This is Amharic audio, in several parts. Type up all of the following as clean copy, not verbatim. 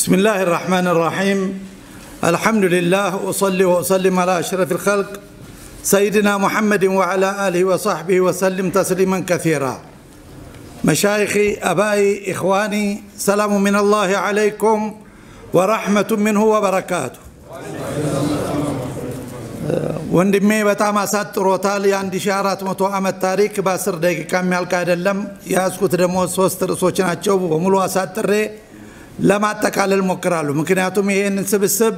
بسم الله الرحمن الرحيم الحمد لله وصلي وسلم على أشرف الخلق سيدنا محمد وعلى آله وصحبه وسلم تسليما كثيرا مشايخي أبائي إخواني سلام من الله عليكم ورحمة منه وبركاته ወንድሜ በጣም አሳጥሮታል የአንድ ሺህ 400 ዓመት ታሪክ በ10 ደቂቃ የሚያልቅ አይደለም ያስኩት ደግሞ 3 ርዕሶች ናቸው በሙሉ አሳጥሬ ለማጠቃለል ሞክራለሁ ምክንያቱም ይሄንን ስብስብ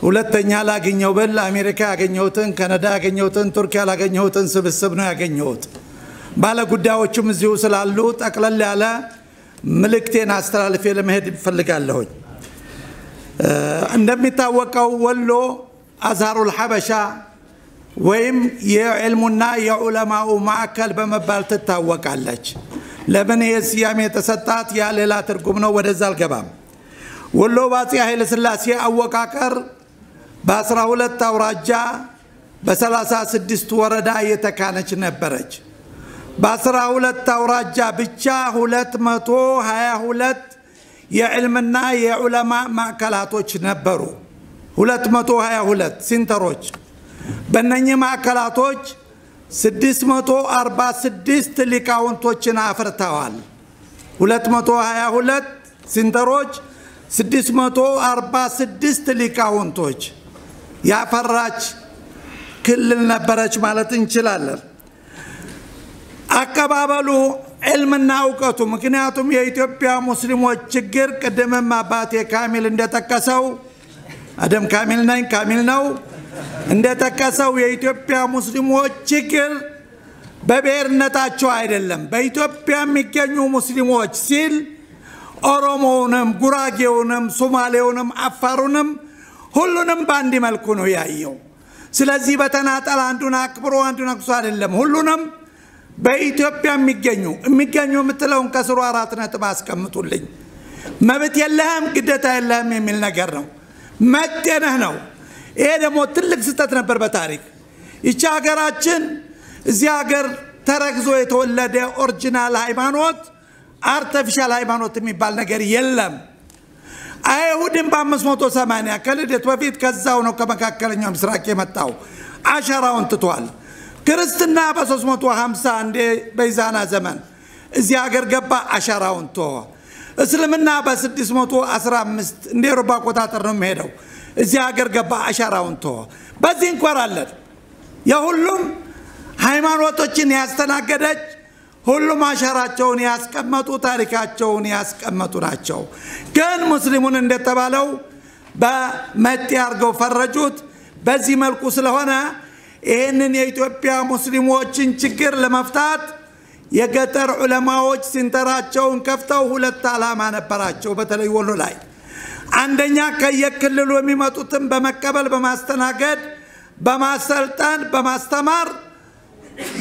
ሁለተኛ ላገኘው በል አሜሪካ ያገኘውትን ካናዳ ያገኘውትን ቱርኪያ ያገኘውትን ስብስብ ነው ያገኘውት ባለ ጉዳዮችም እዚሁ ስላሉ ጠቅለል ያለ መልእክቴን አስተላልፌ ለመሄድ ፈልጋለሁ እንደሚታወቀው ወሎ أزهر الحبشة ويم يعلمنا يعلماء معكل بمبال تتوقع لك لبن يسيامي تستات يا ليلة ترقمنا ورزال قبام ولو باتي أهل السلاسية أوكاكر باسره للتوراجة بسلاسة سدست وردا يتكانش نبرج باسره للتوراجة بجاه لتمتو هيا هلت يعلمنا يعلماء معكلاتوش نبرو 222 سنتروች በእነኚህ ማዕከላቶች 646 ሊቃውንቶችን አፍርተዋል 222 ስንተሮች 646 ሊቃውንቶች ያፈራች ክልል ነበረች ማለት እንችላለን አቀባበሉ علمنا እውቀቱ ምክንያቱም የኢትዮጵያ ሙስሊሞች ችግር ቀደመማ አባቴ ካሚል እንደተከሰው አደም ካሚል ነኝ ካሚል ነው እንደተከሰው የኢትዮጵያ ሙስሊሞች ችግር በብሔርነታቸው አይደለም በኢትዮጵያ የሚገኙ ሙስሊሞች ሲል ኦሮሞውንም ጉራጌውንም ሶማሌውንም አፋሩንም ሁሉንም ባንዲ መልኩ ነው ያየው ስለዚህ በተናጠል አንዱን አክብሮ አንዱን አክብሮ አይደለም ሁሉንም በኢትዮጵያ የሚገኙ ምትለውን ከስሩ 4 ነጥብ አስቀምጡልኝ መብት የለህም ግዴታ የለህም የሚል ነገር ነው መጥተነህ ነው ይሄ ደግሞ ትልቅ ስህተት ነበር በታሪክ እቺ ሀገራችን እዚህ ሀገር ተረግዞ የተወለደ ኦሪጂናል ሃይማኖት አርቲፊሻል ሃይማኖት የሚባል ነገር የለም አይሁድም በ580 ከልደት በፊት ከዛው ነው ከመካከለኛው ምስራቅ የመጣው አሸራውን ትቷል ክርስትና በ350 እንደ በይዛና ዘመን እዚህ ሀገር ገባ አሸራውን ተወ እስልምና በ615 እንደ አውሮፓ ቆጣጠር ነው የሚሄደው እዚህ ሀገር ገባ አሻራውን ተወ በዚህ እንቆራለን የሁሉም ሃይማኖቶችን ያስተናገደች ሁሉም አሻራቸውን ያስቀመጡ ታሪካቸውን ያስቀመጡ ናቸው ግን ሙስሊሙን እንደተባለው በመጤ አርገው ፈረጁት በዚህ መልኩ ስለሆነ ይሄንን የኢትዮጵያ ሙስሊሞችን ችግር ለመፍታት የገጠር ዑለማዎች ሲንተራቸውን ከፍተው ሁለት ዓላማ ነበራቸው በተለይ ወሎ ላይ አንደኛ ከየክልሉ የሚመጡትን በመቀበል በማስተናገድ በማሰልጣን በማስተማር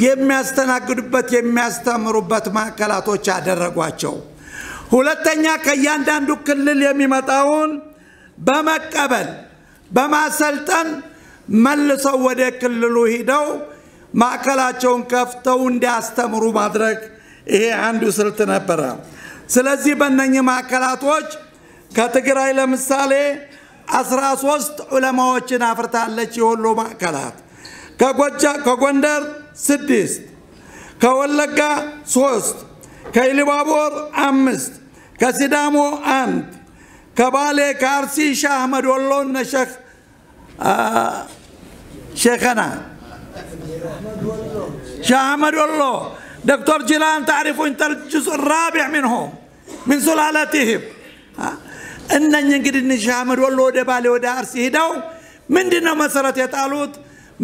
የሚያስተናግዱበት የሚያስተምሩበት ማዕከላቶች አደረጓቸው ሁለተኛ ከያንዳንዱ ክልል የሚመጣውን በመቀበል በማሰልጣን መልሰው ወደ ክልሉ ሄደው ማዕከላቸውን ከፍተው እንዲያስተምሩ ማድረግ ይሄ አንዱ ስልት ነበር ስለዚህ በእነኚህ ማዕከላቶች ከትግራይ ለምሳሌ 13 ዑለማዎችን አፍርታለች የወሎ ማዕከላት ከጎንደር 6 ከወለጋ 3 ከኢሉባቦር 5 ከሲዳሞ 1 ከባሌ ከአርሲ ሻህ አህመድ ወሎና ሼኸና شاه أحمد والله دكتور جيلان تعرفوا انت الجزء الرابع منهم من سلالتهم ان ينقد ان شاه أحمد والله دبالي ودارسي هداو من دينا مسارات يتعالوت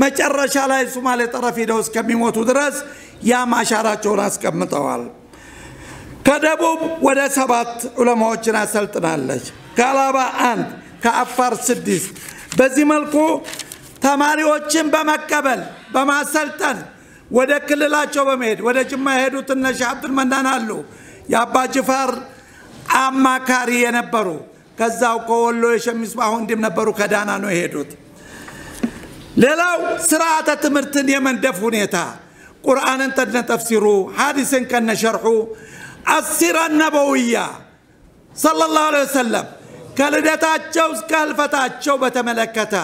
مجرش على الصومالي طرفي دوس كم يموتوا درس يا ما شاراتشو ناس كم مطوال كدبوب ودا 7 علماء سلطنا لك كالابا انت كأفار 6 بزي ملكو ተማሪዎችን በመቀበል በማሰልጠን ወደ ክልላቸው በመሄድ ወደ ጅማ ሄዱትና ሼህ አብዱል መናን አሉ ያባ ጅፋር አማካሪ የነበሩ ከዛው ከወሎ የሸሚስ ባሁንዲም ነበሩ ከዳና ነው ሄዱት ሌላው ስርዓተ ትምህርትን የመንደፍ ሁኔታ ቁርአንን ተፍሲሩ ሐዲስን ከነሸርሑ السيرة النبوية صلى الله عليه وسلم ከልደታቸው እስከ ህልፈታቸው በተመለከተ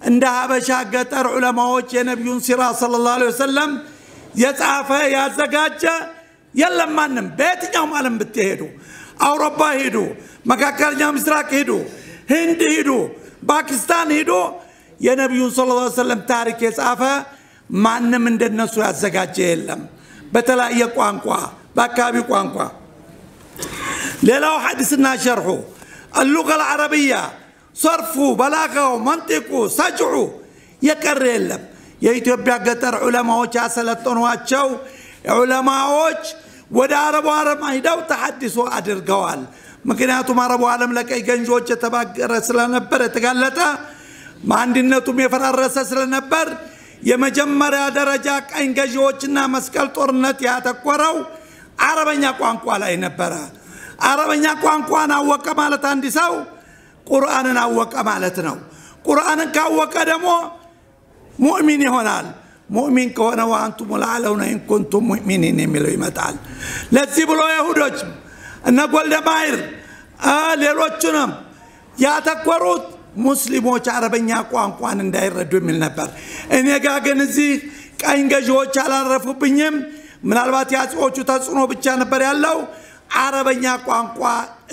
እንደ ሀበሻ ገጠር ዑለማዎች የነብዩን ሲራ ሰለላሁ ዐለይሂ ወሰለም የጻፈ ያዘጋጀ የለም ማንም በየትኛውም ዓለም ብትሄዱ አውሮፓ ሄዱ መካከለኛው ምስራቅ ሄዱ ህንድ ሄዱ ፓኪስታን ሄዱ የነብዩን ሰለላሁ ዐለይሂ ወሰለም ታሪክ የጻፈ ማንም እንደነሱ ያዘጋጀ የለም በተለያየ ቋንቋ በአካባቢ ቋንቋ ሌላው ሐዲስና ሸርሑ اللغة العربية صرفه بلاغه منطقه سجعه يقر የለም የኢትዮጵያ ገጠር ዑለማዎች ያሰለጠኗቸው ዑለማዎች ወደ አረቡ ዓለም ሄደው ተሐዲሱ አድርገዋል ምክንያቱም አረቡ ዓለም ለቀይ ገንጆች የተባገረ ስለነበር የተጋለጠ ማንነቱም የፈራረሰ ስለነበር የመጀመሪያ ደረጃ ቀኝ ገዢዎችና መስቀል ጦርነት ያተኮረው አረበኛ ቋንቋ ላይ ነበር አረበኛ ቋንቋን አወቀ ማለት አንድ ሰው ቁርአንን አወቀ ማለት ነው ቁርአንን ካወቀ ደግሞ ሙእሚን ይሆናል ሙእሚን ከሆነ ወአንቱም ለዓለውና ኢን ኩንቱም ሙእሚኒን የሚለው ይመጣል ለዚህ ብሎ ይሁዶች እነ ጎልደማይር ሌሎችንም ያተኮሩት ሙስሊሞች አረበኛ ቋንቋን እንዳይረዱ የሚል ነበር እኔ ጋር ግን እዚህ ቀኝ ገዢዎች አላረፉብኝም ምናልባት ያጽዎቹ ተጽዕኖ ብቻ ነበር ያለው አረበኛ ቋንቋ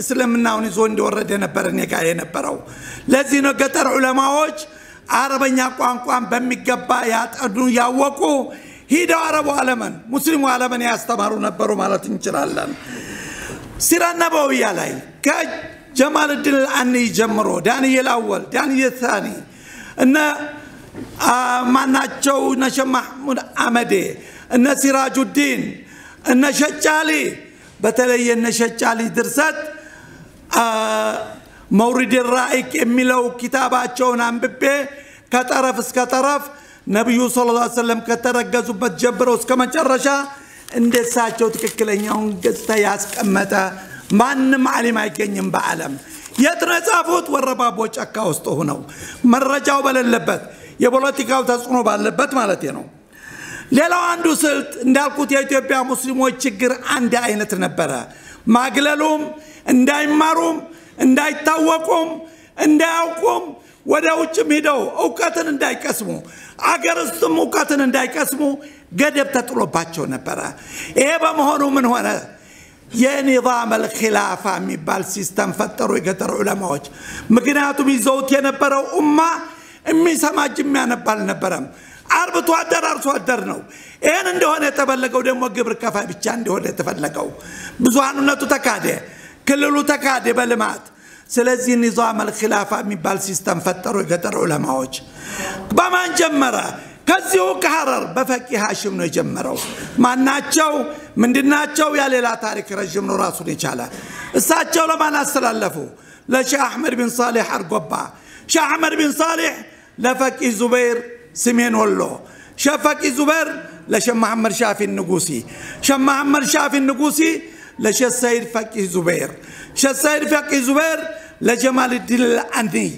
እስልምናውን ይዞ እንደወረደ ነበር እኔ ጋር የነበረው ለዚህ ነው ገጠር ዑለማዎች አረበኛ ቋንቋን በሚገባ ያጠኑ ያወቁ ሄደው አረቡ ዓለምን ሙስሊሙ ዓለምን ያስተማሩ ነበሩ ማለት እንችላለን ሲራ ነበዊያ ላይ ከጀማል الدين الأني ጀምሮ ዳንኤል አወል ዳንኤል ثاني እነ ማናቸው ነሸ ማህሙድ አመዴ እነ ሲራጁዲን እነ ሸጫሊ በተለይ እነ ሸጫሊ ድርሰት መውሪድ الرائق የሚለው ኪታባቸውን አንብቤ ከጠረፍ እስከ ጠረፍ ነብዩ ሰለላሁ ዐለይሂ ወሰለም ከተረገዙበት ጀምረው እስከ መጨረሻ እንደሳቸው ትክክለኛውን ገጽታ ያስቀመጠ ማንም ዓሊም አይገኝም በዓለም የትነጻፉት ወረባቦ ጫካ ውስጥ ሆነው መረጃው በሌለበት የፖለቲካው ተጽዕኖ ባለበት ማለት ነው ሌላው አንዱ ስልት እንዳልኩት የኢትዮጵያ ሙስሊሞች ችግር አንድ አይነት ነበር ማግለሉም እንዳይማሩም እንዳይታወቁም እንዳያውቁም ወደ ውጭም ሄደው ዕውቀትን እንዳይቀስሙ አገርስትም ዕውቀትን እንዳይቀስሙ ገደብ ተጥሎባቸው ነበር ይሄ በመሆኑ ምን ሆነ የኒዛም الخلافه የሚባል ሲስተም ፈጠሩ የገጠር ዑለማዎች ምክንያቱም ይዘውት የነበረው ኡማ የሚሰማጅ የሚያነባል ነበርም አርብቶ አደራርሶ አደር ነው ይሄን እንደሆነ የተፈለገው ደግሞ ግብር ከፋይ ብቻ እንደሆነ የተፈለገው ብዙሃንነቱ ተካደ ክልሉ ተካደ በልማት ስለዚህ ኒዛም الخلافه የሚባል ሲስተም ፈጠሩ የገጠር ዑለማዎች በማን ጀመረ ከዚሁ ከሐረር በፈቂህ ሐሽም ነው የጀመረው ማናቸው ምንድናቸው ያሌላ ታሪክ ረጅም ነው ራሱን ይቻላል እሳቸው ለማን አስተላለፉ ለሼህ አህመድ ቢን ሷሊህ አርጎባ ሼህ አህመድ ቢን ሷሊህ ለፈቂህ ዙበይር سمين والله شفقي زبير لشيخ محمد شافي النقوسي شيخ محمد شافي النقوسي لشيخ سيد فقيه زبير شيخ سيد فقيه زبير لجمال الدين الأني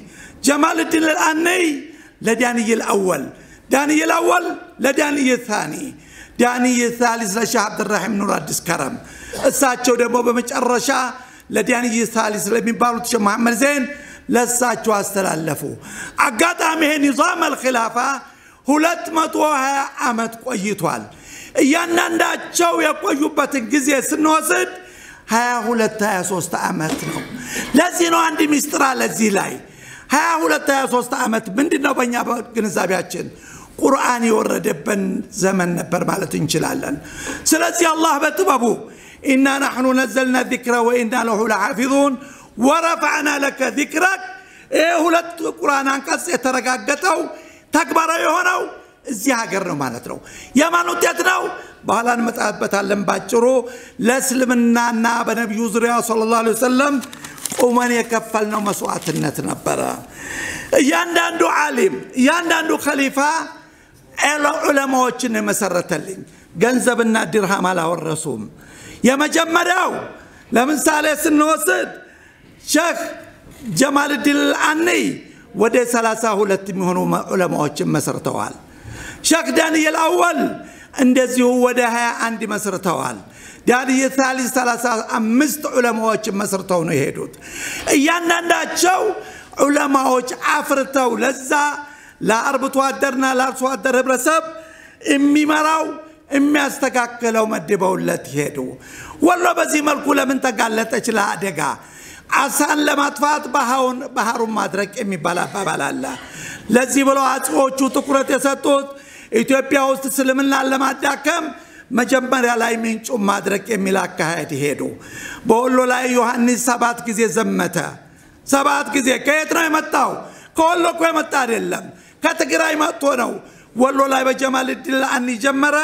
جمال الدين الأني لداني الأول داني الأول لداني الثاني داني الثالث لشيخ عبد الرحيم نور الدسكرم الساتشو دمو بمجرشا لداني الثالث لمن باروت شيخ محمد زين ለሳቸው አስተላለፉ አጋጣሚ ኒዛም الخلافه 220 አመት ቆይቷል እያንዳንዳቸው የቆዩበትን ጊዜ ስንወስድ 22 23 አመት ነው ለዚህ ነው አንድ ሚስጥር ለዚህ ላይ 22 23 አመት ምንድነው በእኛ ግንዛቤያችን ቁርአን የወረደበት ዘመን ነበር ማለት እንችላለን ስለዚህ አላህ በጥበቡ ኢና نحن نزلنا الذكر وإنا له لحافظون ورفعنا لك ذكرك ሁለት ቁርአን አንቀጽ የተረጋገጠው ተግባራዊ ሆነው እዚህ ሀገር ነው ማለት ነው የማን ውጤት ነው በኋላ እንመጣበታለን ባጭሩ ለእስልምናና በነብዩ ዙሪያ ሰለላሁ ዐለይሂ ወሰለም ቁመን የከፈልነው መስዋዕትነት ነበር እያንዳንዱ ዓሊም እያንዳንዱ ኸሊፋ ዑለማዎችን መሰረተልኝ ገንዘብና ድርሃም አላወረሱም የመጀመሪያው ለምሳሌ ስንወስድ ሼህ ጀማል الدين الأني ወደ 32 የሚሆኑ ዑለማዎችን መስርተዋል ሼህ ዳንኤል አወል እንደዚሁ ወደ 21 መስርተዋል ዳርየ ታሊስ 35 ዑለማዎች መስርተው ነው የሄዱት እያንዳንዳቸው ዑለማዎች አፍርተው ለዛ ለአርብቶ አደርና ለአርሶ አደር ህብረተሰብ የሚመራው የሚያስተካክለው መድበውለት ሄዱ ወሎ በዚህ መልኩ ለምን ተጋለጠች ለአደጋ አሳን ለማጥፋት ባህሩን ማድረቅ የሚባል አባባል አለ ለዚህ ብለው አጽዎቹ ትኩረት የሰጡት ኢትዮጵያ ውስጥ እስልምና ለማዳከም መጀመሪያ ላይ ምንጩ ማድረቅ የሚል አካሄድ ሄዱ በወሎ ላይ ዮሐንስ 7 ጊዜ ዘመተ 7 ጊዜ ከየት ነው የመጣው ከወሎ እኮ የመጣ አይደለም ከትግራይ መጥቶ ነው ወሎ ላይ በጀማል ዲን አን ጀመረ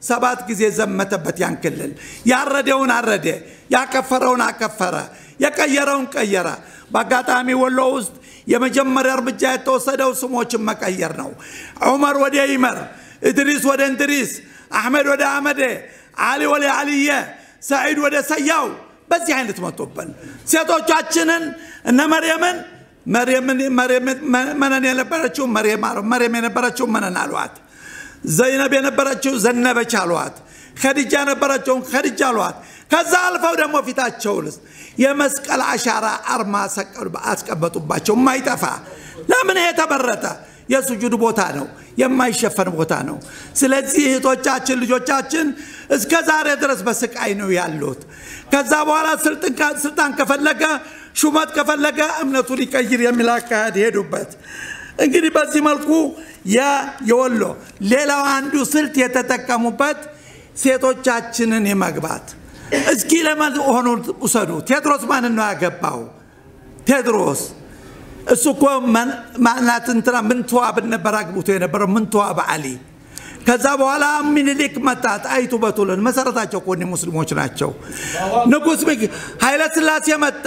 7 ጊዜ ዘመተበት ያን ክልል ያረደውን አረደ ያከፈረውን አከፈረ የቀየረውን ቀየረ በአጋጣሚ ወሎ ውስጥ የመጀመሪያ እርምጃ የተወሰደው ስሞችን መቀየር ነው ዑመር ወደ ይመር ኢድሪስ ወደ እንድሪስ አህመድ ወደ አህመድ አሊ ወደ አሊየ ሰዒድ ወደ ሰያው በዚህ አይነት መጥቶብን ሴቶቻችንን እነ መርየም መነን የነበረችው መርየም የነበረችው መነን አሏት ዘይነብ የነበረችው ዘነበች አሏት ኸዲጃ የነበረችው ኸዲጃ አሏት ከዛ አልፈው ደግሞ ፊታቸውንስ የመስቀል አሻራ አርማ አስቀበጡባቸው ማይጠፋ ለምን የተበረተ የሱጁድ ቦታ ነው የማይሸፈን ቦታ ነው ስለዚህ እህቶቻችን ልጆቻችን እስከ ዛሬ ድረስ በስቃይ ነው ያሉት ከዛ በኋላ ስልጣን ከፈለገ ሹመት ከፈለገ እምነቱን ይቀይር የሚል አካሄድ ሄዱበት እንግዲህ በዚህ መልኩ የወሎ ሌላው አንዱ ስልት የተጠቀሙበት ሴቶቻችንን የማግባት እስኪ ለምን ሆኖ ወሰዱ ቴድሮስ ማን ነው ያገባው ቴድሮስ እሱኮ ማናት እንትና ምንተዋብ ነበር አግብቶ የነበረው ምንተዋብ አሊ ከዛ በኋላ ምኒልክ መጣ ጣይቱ በቱልን መሰረታቸው ኮኒ ሙስሊሞች ናቸው ንጉስ ኃይለ ሥላሴ መጣ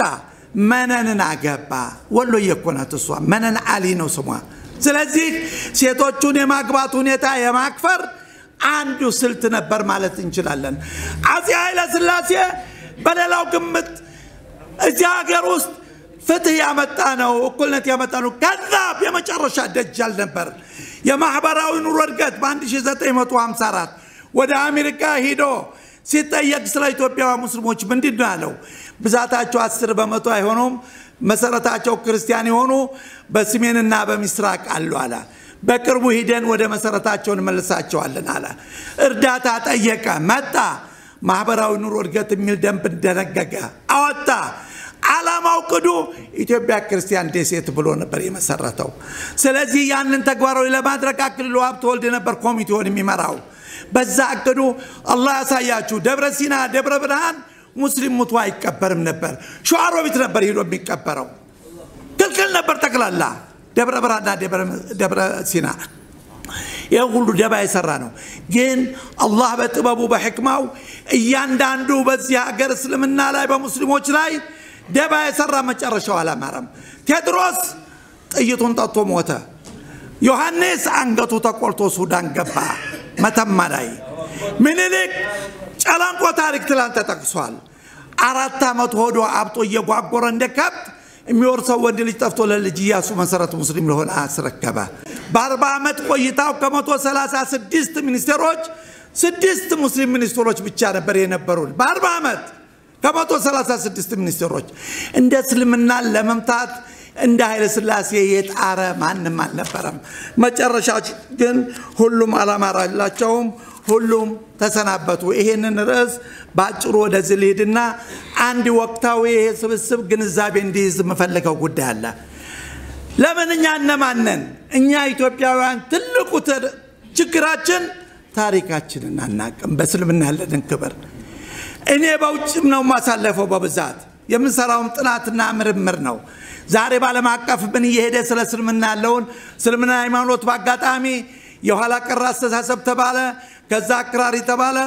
መነንን አገባ ወሎ የኮናት እሷ መነን አሊ ነው ስሟ ስለዚህ ሴቶቹን የማግባት ሁኔታ የማክፈር አንዱ ስልት ነበር ማለት እንችላለን አዚ ኃይለ ሥላሴ በሌላው ግምት እዚያ ሀገር ውስጥ ፍትህ ያመጣ ነው እኩልነት ያመጣ ነው ከዛብ የመጨረሻ ደጃል ነበር የማህበራዊ ኑሮ እድገት በ1954 ወደ አሜሪካ ሄዶ ሲጠየቅ ስለ ኢትዮጵያ ሙስሊሞች ምንድነው ያለው ብዛታቸው 10% አይሆኑም መሰረታቸው ክርስቲያን የሆኑ በሰሜንና በምስራቅ አሉ አለ በቅርቡ ሄደን ወደ መሰረታቸውን መልሳቸዋለን አለ እርዳታ ጠየቀ መጣ ማህበራዊ ኑሮ እድገት የሚል ደንብ ደነገገ አወጣ ዓላማው ቅዱ ኢትዮጵያ ክርስቲያን ደሴት ብሎ ነበር የመሰረተው ስለዚህ ያንን ተግባራዊ ለማድረግ አክልሎ ሀብተ ወልድ ነበር ኮሚቴውን የሚመራው በዛ አቅዱ አላህ ያሳያችሁ ደብረ ሲና ደብረ ብርሃን ሙስሊም ሙቱ አይቀበርም ነበር ሸዋሮቢት ነበር ሄዶ የሚቀበረው ክልክል ነበር ተክላላ ደብረ ብርሃንና ደብረ ሲና የሁሉ ደባ የሰራ ነው ግን አላህ በጥበቡ በሕክማው እያንዳንዱ በዚህ ሀገር እስልምና ላይ በሙስሊሞች ላይ ደባ የሰራ መጨረሻው አላማረም ቴድሮስ ጥይቱን ጠጥቶ ሞተ ዮሐንስ አንገቱ ተቆርጦ ሱዳን ገባ መተማ ላይ ምኒልክ ጨላንቆ ታሪክ ትላንት ተጠቅሷል 4 አመት ሆዶ አብጦ እየጓጎረ እንደከብት የሚወርሰው ወንድ ልጅ ጠፍቶ ለልጅ ኢያሱ መሰረት ሙስሊም ለሆነ አስረከበ በ40 አመት ቆይታው ከ136 ሚኒስትሮች 6 ሙስሊም ሚኒስትሮች ብቻ ነበር የነበሩት በ40 አመት ከ136 ሚኒስትሮች እንደ እስልምና ለመምታት እንደ ኃይለ ሥላሴ የጣረ ማንንም አልነበረም መጨረሻው ግን ሁሉም አላማራላቸውም ሁሉም ተሰናበቱ ይሄንን ርዕስ ባጭሩ ወደ ዝልሂድና አንድ ወቅታዊ ስብስብ ግንዛቤ እንዲይዝ መፈለገው ጉዳይ አለ ለምንኛ እነማነን እኛ ኢትዮጵያውያን ትልቁ ችግራችን ታሪካችንን አናቀም በእስልምና ያለን ክብር እኔ በውጭም ነው ማሳለፈው በብዛት የምንሰራውም ጥናትና ምርምር ነው ዛሬ ባለም አቀፍ ምን እየሄደ ስለ እስልምና ያለውን እስልምና ሃይማኖት ባጋጣሚ የኋላ ቀር አስተሳሰብ ተባለ ከዛ አክራሪ ተባለ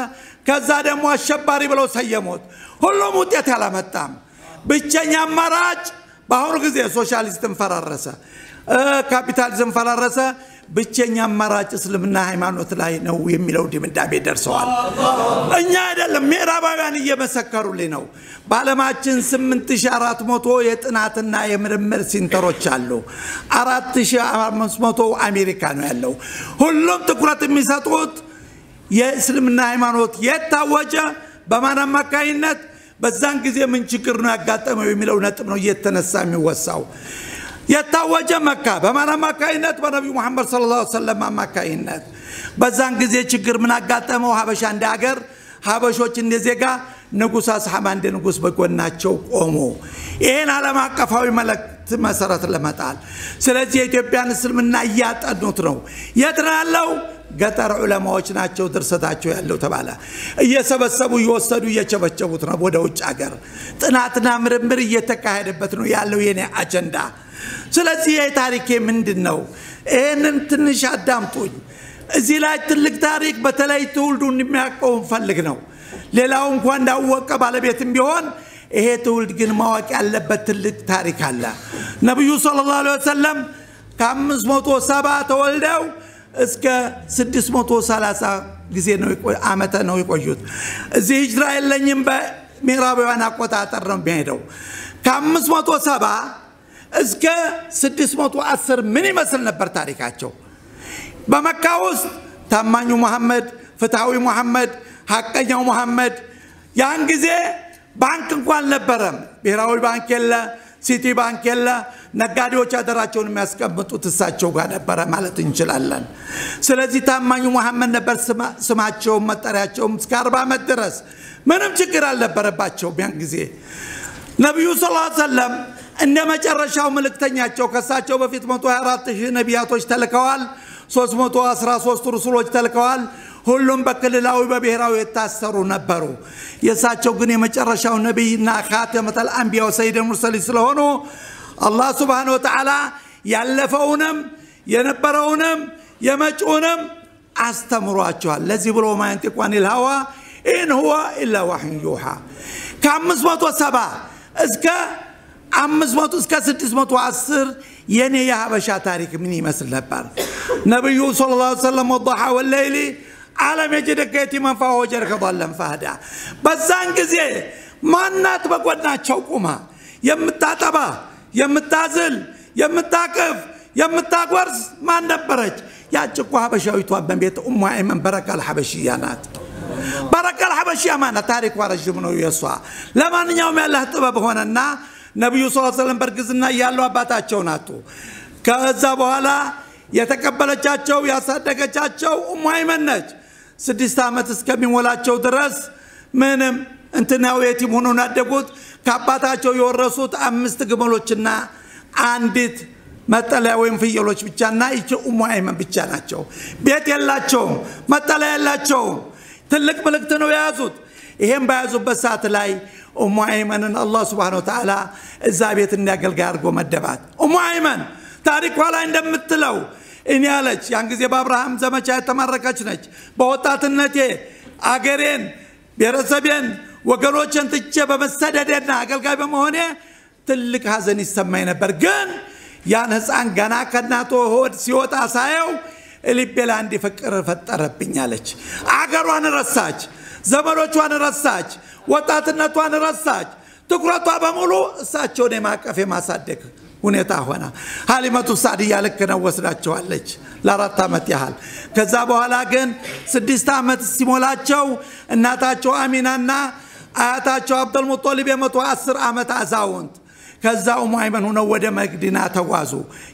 ከዛ ደግሞ አሸባሪ ብለው ሰየሙት ሁሉም ውጤት ያላመጣም ብቸኛ አማራጭ በአሁኑ ጊዜ ሶሻሊዝም ፈራረሰ ካፒታሊዝም ፈራረሰ ብቸኛ አማራጭ እስልምና ሃይማኖት ላይ ነው የሚለው ድምዳሜ ደርሰዋል እኛ አይደለም ምዕራባውያን እየመሰከሩልኝ ነው በዓለማችን 8400 የጥናትና የምርምር ሴንተሮች አሉ 4500 አሜሪካ ነው ያለው ሁሉም ትኩረት የሚሰጡት የእስልምና ሃይማኖት የታወጀ በማን አማካይነት በዛን ጊዜ ምን ችግር ነው ያጋጠመው የሚለው ነጥብ ነው እየተነሳ የሚወሳው የታወጀ መካ በማን አማካይነት በነብዩ መሐመድ ሰለላሁ ዐለይሂ ወሰለም አማካይነት በዛን ጊዜ ችግር ምን አጋጠመው ሀበሻ እንደ ሀገር ሀበሾች እንደ ዜጋ ንጉስ አስሐባ እንደ ንጉስ በጎናቸው ቆሞ ይሄን ዓለም አቀፋዊ መልእክት መሰረት ለመጣል ስለዚህ የኢትዮጵያን እስልምና ያጣዱት ነው የትራለው ገጠር ዑለማዎች ናቸው ድርሰታቸው ያለው ተባለ እየሰበሰቡ ይወሰዱ እየቸበቸቡት ነው ወደ ውጭ ሀገር ጥናትና ምርምር እየተካሄደበት ነው ያለው የኔ አጀንዳ ስለዚህ የታሪኬ ምንድነው ይሄንን ትንሽ አዳምጡኝ እዚህ ላይ ትልቅ ታሪክ በተለይ ትውልዱን የሚያቀው ፈልግ ነው ሌላው እንኳን እንዳወቀ ባለቤትም ቢሆን ይሄ ትውልድ ግን ማወቅ ያለበት ትልቅ ታሪክ አለ ነብዩ ሰለላሁ ዐለይሂ ወሰለም ከ570 ተወልደው እስከ 630 ጊዜ ነው አመተ ነው የቆዩት እዚህ ሂጅራ የለኝም በሚራባውያን አቆጣጠር ነው የሚሄደው ከ570 እስከ 610 ምን ይመስል ነበር ታሪካቸው በመካ ውስጥ ታማኙ መሐመድ ፍትሃዊ መሐመድ ሐቀኛው መሐመድ ያን ጊዜ ባንክ እንኳን ነበረም ብሔራዊ ባንክ የለ ሲቲ ባንክ የለ ነጋዴዎች አደራቸውን የሚያስቀምጡት እሳቸው ጋር ነበር ማለት እንችላለን ስለዚህ ታማኙ መሐመድ ነበር ስማቸው መጠሪያቸው እስከ 40 ዓመት ድረስ ምንም ችግር አልነበረባቸው ያን ጊዜ ነብዩ ሰለላሁ ዐለይሂ ወሰለም እንደ መጨረሻው መልእክተኛቸው ከሳቸው በፊት 124000 ነቢያቶች ተልከዋል 313 ረሱሎች ተልከዋል ሁሉም በክልላዊ በብሔራዊ የታሰሩ ነበሩ የሳቸው ግን የመጨረሻው ነብይና ኻተመተል አንቢያ ወሰይደል ሙርሰሊን ስለሆኑ አላህ Subhanahu Wa Ta'ala ያለፈውንም የነበረውንም የመጪውንም አስተምሯቸዋል ለዚህ ብሎ ማንጥቋን الهዋ إن هو إلا وحي يوحى ከ570 እስከ 500 እስከ 610 የኔ የሀበሻ ታሪክ ምን ይመስል ነበር ነብዩ ሰለላሁ ዐለይሂ ወሰለም ወضحى والليل ዓለም የጀደከ የቲመን ፈወጀርከ ضلن فهدا በዛን ጊዜ ማናት በጎናቸው ቁማ የምታጠባ የምታዝል የምታቀፍ የምታጓርስ ማን ነበረች ያጭቁ ሀበሻዊቷ በቤት ኡሙ አይመን በረካል ሀበሽያ ናት በረካል ሀበሽያ ማለት ታሪክ ወረጅም ነው የሷ ለማንኛውም ያላህ ጥበብ ሆነና ነብዩ ሰለላሁ ዐለይሂ ወሰለም በርግዝና ያለው አባታቸው ናቱ ከዛ በኋላ የተቀበለቻቸው ያሳደገቻቸው ኡሙ አይመን ነች 6 ዓመት እስከሚሞላቸው ድረስ ምንም እንትናው የቲም ሆነው ያደጉት ከአባታቸው የወረሱት 5 ግመሎችና አንዲት መጠለያ ወይም ፍየሎች ብቻና ይቺ ኡሙ አይመን ብቻ ናቸው ቤት የላቸው መጠለያ የላቸው ትልቅ መልእክት ነው የያዙት ይሄን ባያዙበት ሰዓት ላይ ኡሙ አይመንን አላህ Subhanahu Wa Ta'ala እዛ ቤት እንዲያገልጋይ አድርጎ መደባት ኡሙ አይመን ታሪኳ ላይ እንደምትለው እኔ ያለች ያን ጊዜ በአብርሃም ዘመቻ የተማረከች ነች በወጣትነቴ አገሬን ቤተሰቤን ወገኖችን ትቼ በመሰደድና አገልጋይ በመሆኔ ትልቅ ሐዘን ይሰማኝ ነበር ግን ያን ህፃን ገና ከናቶ ሆድ ሲወጣ ሳየው ልቤላ እንዲ ፍቅር ፈጠረብኝ አለች አገሯን ረሳች ዘመዶቿን ረሳች ወጣትነቷን ረሳች ትኩረቷ በሙሉ እሳቸውን የማቀፍ የማሳደግ ሁኔታ ሆነ ሐሊመቱ ሳዲያ ልክ ነው ወስዳቸዋለች ለ4 ዓመት ያህል ከዛ በኋላ ግን 6 ዓመት ሲሞላቸው እናታቸው አሚናና አያታቸው አብዱል ሙጦሊብ የ110 ዓመት አዛውንት ከዛ ኡሙ አይመን ሆነው ወደ መዲና ተጓዙ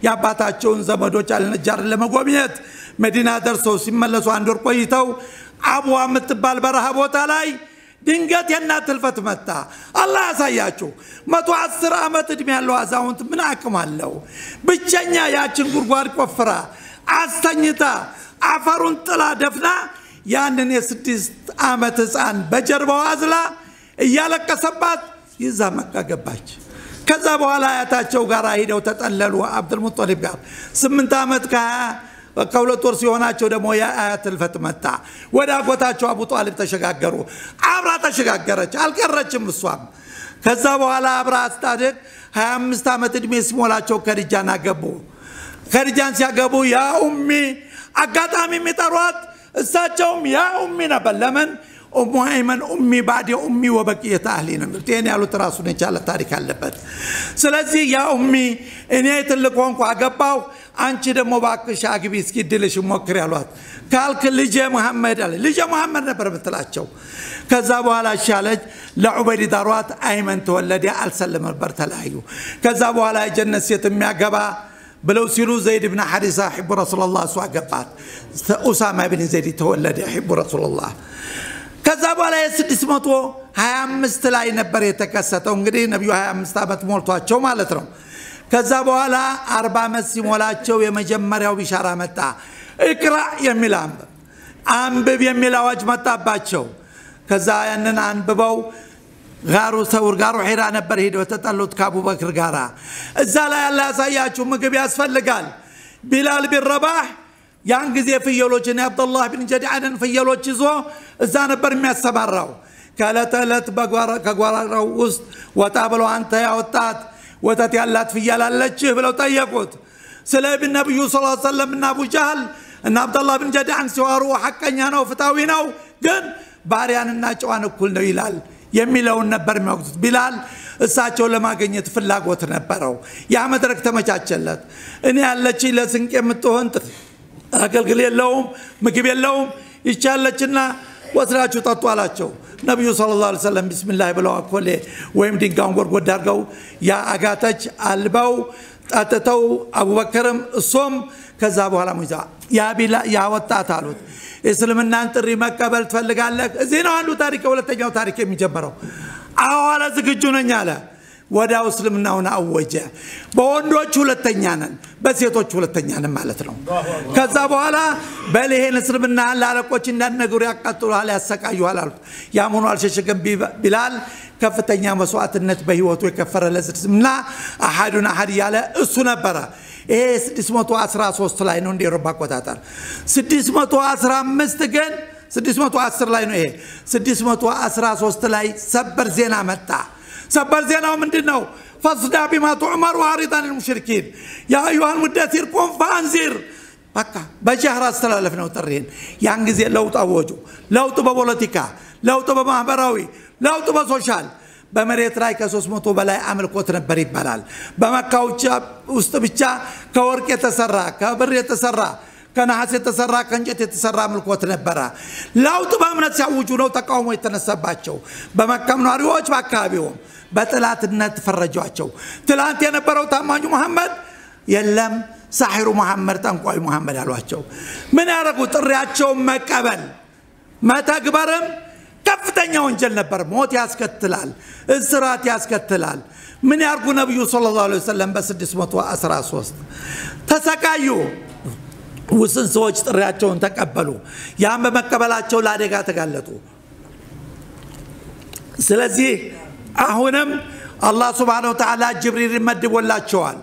ያባታቸውን ዘመዶች አልነጃር ለመጎብኘት መዲና ደርሰው ሲመለሱ አንድ ወር ቆይተው አቡዋ የምትባል በረሃ ቦታ ላይ ድንገት የናት ህልፈት መጣ አላህ ያሳያችሁ 110 ዓመት እድሜ ያለው አዛውንት ምን አቅም አለው ብቸኛ ያችን ጉርጓድ ቆፍራ አስተኝታ አፈሩን ጥላ ደፍና ያንን የ6 ዓመት ህፃን በጀርባው አዝላ እያለቀሰባት ይዛ መካ ገባች ከዛ በኋላ አያታቸው ጋር ሄደው ተጠለሉ አብዱል ሙጦሊብ ጋር 8 ዓመት ከሁለት ወር ሲሆናቸው ደግሞ የአያት ህልፈት መጣ ወደ አጎታቸው አቡ ጧሊብ ተሸጋገሩ አብራ ተሸጋገረች አልቀረችም እሷም ከዛ በኋላ አብራ አስታደግ 25 ዓመት እድሜ ሲሞላቸው ከዲጃን አገቡ ከዲጃን ሲያገቡ ያ ኡሚ አጋጣሚ የሚጠሯት እሳቸውም ያ ኡሚ ነበር ለምን ኡሙ አይመን ኡሚ ባዲ ኡሚ ወበቂየት አህሊ ነው እንዴ ያሉት ራሱን የቻለ ታሪክ አለበት ስለዚህ ያ ኡሚ እኔ ትልቅ ሆንኩ አገባው አንቺ ደግሞ ባክሽ አግቢ እስኪ ድልሽ ሞክሪ አሏት ካልክ ልጄ መሐመድ አለ ልጄ መሐመድ ነበር ብትላቸው ከዛ በኋላ ሻለች ለዑበይድ ዳሯት አይመን ተወለደ አልሰለም ነበር ተላዩ ከዛ በኋላ ጀነት ሴት የሚያገባ ብለው ሲሉ ዘይድ ኢብኑ ሐሪሳ ሒብ ረሱላህ ሷገባት ኡሳማ ኢብኑ ዘይድ ተወለደ ሒብ ረሱላህ ከዛ በኋላ 625 ላይ ነበር የተከሰተው እንግዲህ ነብዩ 25 አመት ሞልቷቸው ማለት ነው ከዛ በኋላ 40 አመት ሲሞላቸው የመጀመሪያው ቢሻራ መጣ እቅራ የሚል አንብብ የሚል አዋጅ መጣባቸው ከዛ ያንን አንብበው ጋሩ ሰውር ጋሩ ሒራ ነበር ሄደው ተጣሉት ከአቡበክር ጋራ እዛ ላይ አላህ ያሳያችሁ ምግብ ያስፈልጋል ቢላል ቢረባህ ያን ጊዜ ፍየሎችን አብዱላህ ኢብኑ ጀድዓን ፍየሎች ይዞ እዛ ነበር የሚያሰማራው ካለተለት ከጓራው ውስጥ ወጣ ብሎ አንተ ያወጣት ወተት ያላት ፍየል አለች ብለው ጠየቁት ስለ ነብዩ ሰለላሁ ዐለይሂ ወሰለም እና አቡ ጀህል እና አብዱላህ ኢብኑ ጀድዓን ሲዋሩ ሐቀኛ ነው ፍታዊ ነው ግን ባሪያንና ጨዋን እኩል ነው ይላል የሚለውን ነበር የሚያውቁት ቢላል እሳቸው ለማግኘት ፍላጎት ነበረው ያ መድረክ ተመቻቸለት እኔ ያለች ለስንቅ የምትሆን አገልግል የለውም ምግብ የለውም ይቻለችና ወስራችሁ ጠጡ አላቸው ነብዩ ሰለላሁ ዐለይሂ ወሰለም ቢስሚላህ ብለው አኮሌ ወይም ድንጋውን ጎርጎድ አድርገው ያ አጋታች አልባው ጣጥተው አቡበከርም እሱም ከዛ በኋላ ሙዛ ያ ቢላ ያ ወጣት አሉት እስልምናን ጥሪ መቀበል ትፈልጋለህ እዚህ ነው አንዱ ታሪክ ሁለተኛው ታሪክ የሚጀምረው አዋላ ዝግጁ ነኝ አለ ወዳው እስልምናውን አወጀ በወንዶች ሁለተኛ ነን በሴቶች ሁለተኛ ነን ማለት ነው ከዛ በኋላ በለሄን እስልምና ለአለቆች እንዳነገሩ ያቃጥሉሃል ያሰቃዩሃል አሉት ያሙኑ አልሸሸገም ቢላል ከፍተኛ መስዋዕትነት በህይወቱ የከፈረ ለእስልምና አሐዱን አሐድ ያለ እሱ ነበር ይሄ 613 ላይ ነው እንደ አውሮፓ አቆጣጠር 615 ግን 610 ላይ ነው ይሄ 613 ላይ ሰበር ዜና መጣ ሰበር ዜናው ምንድነው فاصدع بما تؤمر واعرض عن المشركين يا ايها المدثر قم فانذر በቃ በጀህራ አስተላለፍ ነው ጥሪን ያን ጊዜ ለውጥ አወጁ ለውጥ በፖለቲካ ለውጥ በማህበራዊ ለውጥ በሶሻል በመሬት ላይ ከ300 በላይ አምልኮት ነበር ይባላል በመካውቻ ውስጥ ብቻ ከወርቅ የተሰራ ከብር የተሰራ ከነሐስ የተሰራ ከእንጨት የተሰራ አምልኮት ነበር ለውጥ በእምነት ሲያውጁ ነው ተቃውሞ የተነሳባቸው በመካም ነዋሪዎች በአካባቢው በጥላትነት ፈረጇቸው ትላንት የነበረው ታማኙ መሐመድ የለም ሳሂሩ መሐመድ ጠንቋይ መሐመድ አሏቸው ምን ያረጉ ጥሪያቸው መቀበል መተግበርም ከፍተኛ ወንጀል ነበር ሞት ያስከትላል እስራት ያስከትላል ምን ያርጉ ነብዩ ሰለላሁ ዐለይሂ ወሰለም በ613 ተሰቃዩ ውስን ሰዎች ጥሪያቸውን ተቀበሉ ያን በመቀበላቸው ለአደጋ ተጋለጡ ስለዚህ አሁንም አላህ Subhanahu Wa Ta'ala ጅብሪል መድቦላቸዋል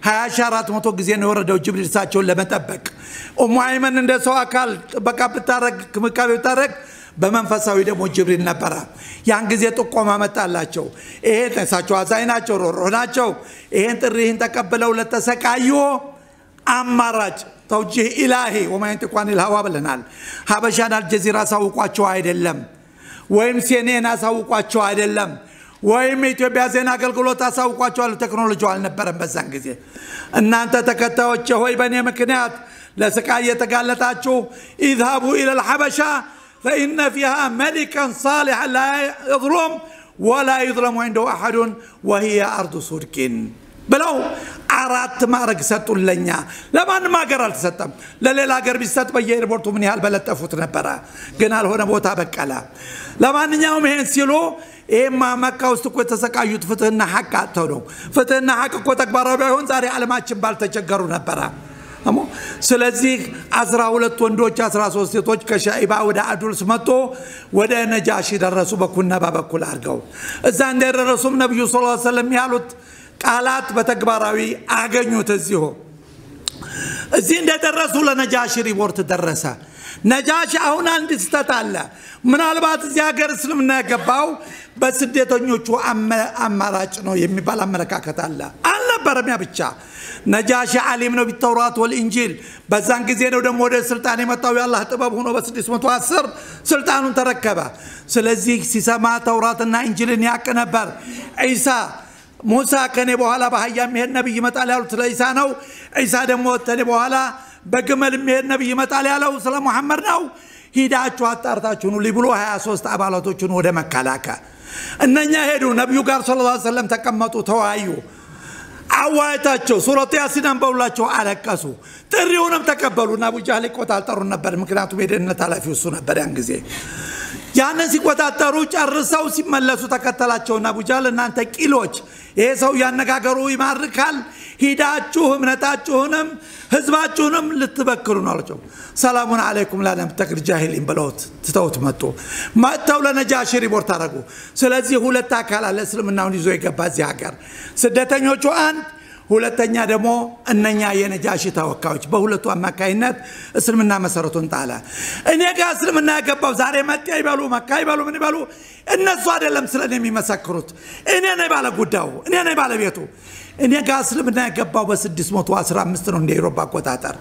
2400 ጊዜ ነው ወረደው ጅብሪል ሳቸውን ለመጠበቅ ኡሙ አይመን እንደ ሰው አካል ጥበቃ ብታረግ ክምካቤ ብታረግ በመንፈሳዊ ደግሞ ጅብሪል ነበር ያን ጊዜ ጥቆማ መጣላቸው ይሄ ተሳቸው አዛይናቸው ሮሮናቸው ይሄን ጥሪህን ተቀበለው ለተሰቃዩ አማራጭ ተውጂህ ኢላሂ ወማይንተቋን الهوا ብለናል ሀበሻን አልጀዚራ ሳውቋቸው አይደለም ወይም ሲኔና ሳውቋቸው አይደለም ወይም ኢትዮጵያ ዜና አገልግሎት አሳውቋቸው ቴክኖሎጂው አልነበረም በዛን ጊዜ እናንተ ተከታዮች ሆይ በኔ ምክንያት ለስቃይ የተጋለጣችሁ اذهبوا الى الحبشه فان فيها ملكا صالحا لا يظلم ولا يظلم عنده احد وهي ارض صدق بلو አራት ማረግ ሰጡልኛ ለማን ማገር አልተሰጠም ለሌላ ሀገር ቢሰጥ በየኤርፖርቱ ምን ያህል በለጠፉት ነበር ግን አልሆነ ቦታ በቀላ ለማንኛውም ይሄን ሲሉ ኤማ መካ ውስጥ እኮ ተሰቃዩት ፍትህና ሐቅ አጥተው ነው ፍትህና ሐቅ እኮ ተግባራዊ ባይሆን ዛሬ ዓለማችን ባልተቸገሩ ነበር አሞ ስለዚህ 12 ወንዶች 13 ሴቶች ከሻይባ ወደ አዱልስ መጥቶ ወደ ነጃሺ ደረሱ በኩነባ በኩል አርገው እዛ እንደደረሱም ነብዩ ሰለላሁ ዐለይሂ ወሰለም ያሉት ቃላት በተግባራዊ አገኙት እዚህ እንደደረሱ ለነጃሺ ሪፖርት ደረሰ ነጃሺ አሁን አንድ ስተት አለ ምናልባት እዚህ ሀገር እስልምና ያገባው በስደተኞቹ አማራጭ ነው የሚባል አመለካከት አለ አልነበረም ያ ብቻ ነጃሺ ዓሊም ነው ቢተውራት ወልኢንጂል በዛን ጊዜ ነው ደግሞ ወደ ስልጣን የመጣው ያላህ ጥበብ ሆኖ በ610 ስልጣኑን ተረከበ ስለዚህ ሲሰማ ተውራትና ኢንጂልን ያቅ ነበር ኢሳ موسى كان بوهلا بهايا مهر نبي يمطال يالو سلا عيسى نو عيسى دمو تني بوهلا بجمل مهر نبي يمطال يالو سلا محمد نو ሂዳችሁ አጣርታችሁ ነው ሊብሎ 23 አባላቶቹን ወደ መካላካ እነኛ ሄዱ ነብዩ ጋር ሰለላሁ ዐለይሂ ወሰለም ተቀመጡ ተዋዩ አዋይታቸው ሱረቱ ያሲን አንበውላቸው አለቀሱ ጥሪውንም ተቀበሉና አቡ ጃህል ይቆጣጠሩ ነበር ምክንያቱም የደህንነት ኃላፊው እሱ ነበር ያን ጊዜ ያንን ሲቆጣጠሩ ጨርሰው ሲመለሱ ተከተላቸውና አቡ ጃህል እናንተ ቂሎች ይሄ ሰው ያነጋገሩ ይማርካል ሂዳችሁ እምነታችሁንም ህዝባችሁንም ልትበክሉ ነው አላቸው ሰላሙን አለይኩም ላለም ተክር ጃሂሊን ብለውት ትተውት መጥተው ለነጃሺ ሪፖርት አደረጉ ስለዚህ ሁለት አካል አለ እስልምናውን ይዞ የገባ እዚህ ሀገር ስደተኞቹ አንድ ሁለተኛ ደግሞ እነኛ የነጃሺ ተወካዮች በሁለቱ አማካይነት እስልምና መሰረቱን ጣለ እኔ ጋር እስልምና ያገባው ዛሬ መጣ ይባሉ መካ ይባሉ ምን ይባሉ እነሱ አይደለም ስለኔ የሚመሰክሩት እኔ ነኝ ባለ ጉዳዩ እኔ ነኝ ባለቤቱ እኔ ጋር እስልምና ያገባው በ615 ነው እንደ አውሮፓ አቆጣጠር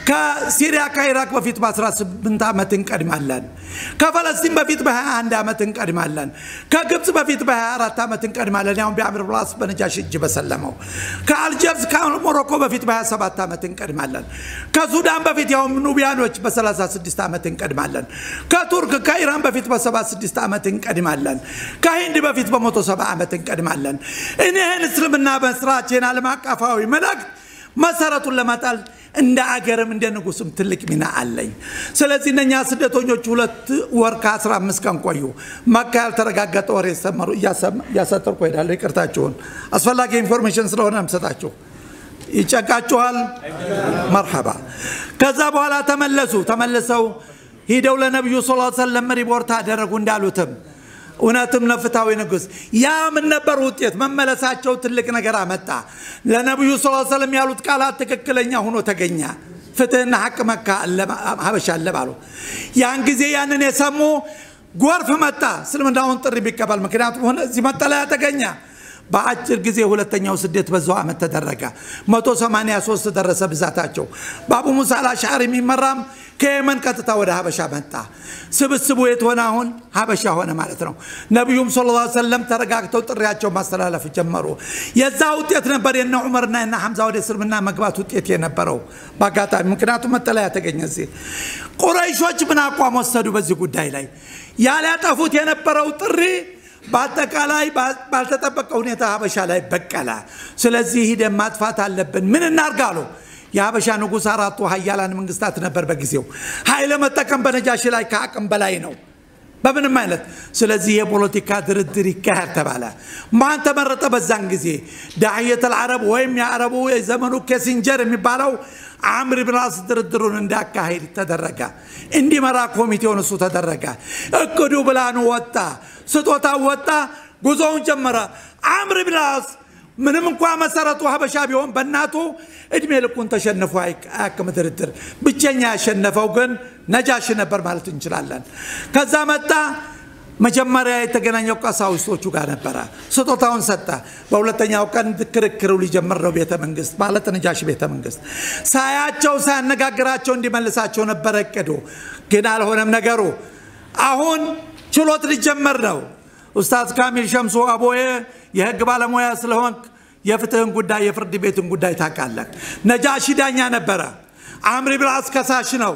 ከሲሪያ ከኢራቅ በፊት በ18 አመት እንቀድማለን ከፈለስቲን በፊት በ21 አመት እንቀድማለን ከግብጽ በፊት በ24 አመት እንቀድማለን ያው በአምር ብላስ በነጃሺ እጅ በሰለመው ከአልጀርስ ከሞሮኮ በፊት በ27 አመት እንቀድማለን ከሱዳን በፊት ያው ኑቢያኖች በ36 አመት እንቀድማለን ከቱርክ ከኢራን በፊት በ76 አመት እንቀድማለን ከሂንድ በፊት በ170 አመት እንቀድማለን እኔን እስልምና በስራችን አለማቀፋዊ መልእክት መሰረቱን ለማጣል እንደ አገርም እንደ ንጉስም ትልቅ ሚና አለኝ ስለዚህ እነኛ ስደተኞች 2 ወር ከ15 ቀን ቆዩ መካ ያልተረጋገጠ ወሬ ሰመሩ ያሰጠርኩ ሄዳለ ይቅርታችሁን አስፈላጊ ኢንፎርሜሽን ስለሆነ አምሰጣችሁ ይጨቃችኋል መርሐባ ከዛ በኋላ ተመለሰው ሄደው ለነብዩ ሰለላሁ ዐለይሂ ወሰለም ሪፖርት አደረጉ እንዳሉትም ኡናቱም ነፍታው ንጉስ ያ ምን ነበር ውጤት መመለሳቸው ትልቅ ነገር አመጣ ለነብዩ ሰለላሁ ዐለይሂ ወሰለም ያሉት ቃላት ትክክለኛ ሆኖ ተገኘ ፍትህና ሐቅ መካ ሀበሻ ለባሉ ያን ጊዜ ያንን የሰሙ ጎርፍ መጣ እስልምናውን ጥሪ ቢቀበል ምክንያቱም ሆነ እዚህ መጠለያ ተገኘ በአጭር ጊዜ ሁለተኛው ስደት በዛው አመት ተደረገ 183 ደረሰ ብዛታቸው ባቡ ሙሳ አልአሽዓሪ የሚመራም ከየመን ቀጥታ ወደ ሀበሻ መጣ ስብስቡ የሆነ አሁን ሀበሻ ሆነ ማለት ነው ነብዩም ሰለላሁ ዐለይሂ ወሰለም ተረጋግተው ጥሪያቸው ማስተላለፍ ጀመሩ የዛ ውጤት ነበር የነ ዑመርና የነ ሐምዛ ወደ እስልምና መግባት ውጤት የነበረው ባጋጣሚ ምክንያቱም መጠለያ ተገኘ እዚህ ቁረይሾች ምን አቋም ወሰዱ በዚህ ጉዳይ ላይ ያላጠፉት የነበረው ጥሪ በአጠቃላይ ባልተጠበቀ ሁኔታ ሀበሻ ላይ በቀላ ስለዚህ ሂደን ማጥፋት አለብን ምን እናርጋሉ የሀበሻ ንጉስ አራቱ ኃያላን መንግስታት ነበር በጊዜው ኃይለ መጠቀም በነጃሺ ላይ ከአቅም በላይ ነው በምንም አይነት ስለዚህ የፖለቲካ ድርድር ይካሄድ ተባለ ማን ተመረጠ በዛን ጊዜ ዳዕየት العرب ወይም የአረቡ የዘመኑ ኬሲንጀር የሚባለው አምር ኢብኑ አስ ድርድሩን እንዳካሄድ ተደረገ እንዲመራ ኮሚቴውን እሱ ተደረገ እቅዱ ብላኑ ወጣ ስጦታ ወጣ ጉዞውን ጀመረ አምር ኢብኑ አስ ምንም እንኳን መሰረቱ ሀበሻ ቢሆን በእናቱ እድሜ ልኩን ተሸነፈው አያክም ድርድር ብቸኛ ያሸነፈው ግን ነጃሺ ነበር ማለት እንችላለን ከዛ መጣ መጀመሪያ የተገናኘው ቀሳውስቶቹ ጋር ነበር ስጦታውን ሰጣ በሁለተኛው ቀን ክርክሩ ሊጀምር ነው ቤተ መንግስት ማለት ነጃሺ ቤተ መንግስት ሳያቸው ሳያነጋግራቸው እንዲመልሳቸው ነበር እቅዱ ግን አልሆነም ነገሩ አሁን ችሎት ሊጀምር ነው ኡስታዝ ካሚል ሸምሱ አቦዬ የህግ ባለሙያ ስለሆንክ የፍትህን ጉዳይ የፍርድ ቤትን ጉዳይ ታቃለህ ነጃሺ ዳኛ ነበር አምር ኢብኑ አስ ከሳሽ ነው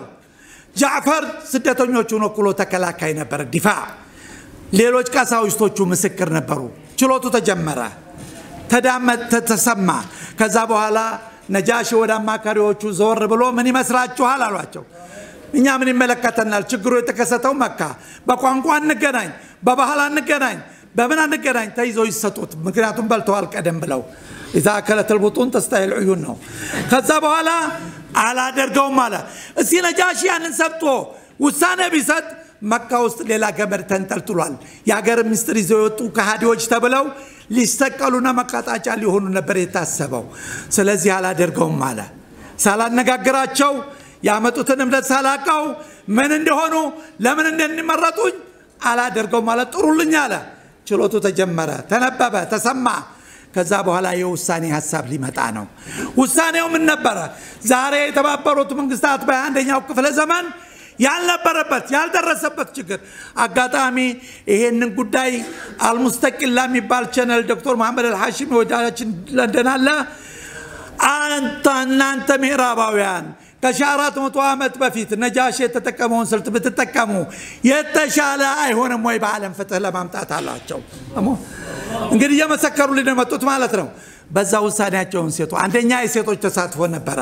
ጃዕፈር ስደተኞቹን ወክሎ ተከላካይ ነበር ዲፋ ሌሎች ቀሳውስቶቹ ምስክር ነበሩ ችሎቱ ተጀመረ ተሰማ ከዛ በኋላ ነጃሺ ወደ አማካሪዎቹ ዞር ብሎ ምን ይመስላችኋል አሏቸው እኛ ምን ይመለከተናል ችግሩ የተከሰተው መካ በቋንቋ እንገናኝ በባህል እንገናኝ በምን እንገናኝ ተይዘው ይሰጡት ምክንያቱም በልተዋል ቀደም ብለው اذا اكلت البطون تستاهل العيون ነው ከዛ በኋላ አላደርገውም አለ እሲ ነጃሺ ያንን ሰብቶ ውሳኔ ቢሰጥ መካ ውስጥ ሌላ ገመድ ተንጠልጥሏል ያገር ሚኒስትር ይዘው ወጡ ከሃዲዎች ተብለው ሊሰቀሉና መቃጣጫ ሊሆኑ ነበር የታሰበው ስለዚህ አላደርገውም አለ ሳላነጋግራቸው ያመጡትን እምነት ሳላቀው ምን እንደሆኑ ለምን እንደሚመረጡኝ አላደርገው ማለት ጥሩልኝ አለ ችሎቱ ተጀመረ ተነበበ ተሰማ ከዛ በኋላ የውሳኔ ሐሳብ ሊመጣ ነው ውሳኔው ምን ነበር ዛሬ የተባበሩት መንግስታት በአንደኛው ክፍለ ዘመን ያልነበረበት ያልደረሰበት ችግር አጋጣሚ ይሄንን ጉዳይ አልሙስተቂላ የሚባል ቻናል ዶክተር መሐመድ አልሐሺሚ ወዳጃችን ለንደን አለ እናንተ ምዕራባውያን ከ400 ዓመት በፊት ነጃሺ የተጠቀመውን ስልት ብትጠቀሙ የተሻለ አይሆንም ወይ በዓለም ፍትህ ለማምጣት አላቸው እንግዲህ የመሰከሩልን የመጡት ማለት ነው በዛ ውሳኔያቸውን ሴቱ አንደኛ የሴቶች ተሳትፎ ነበር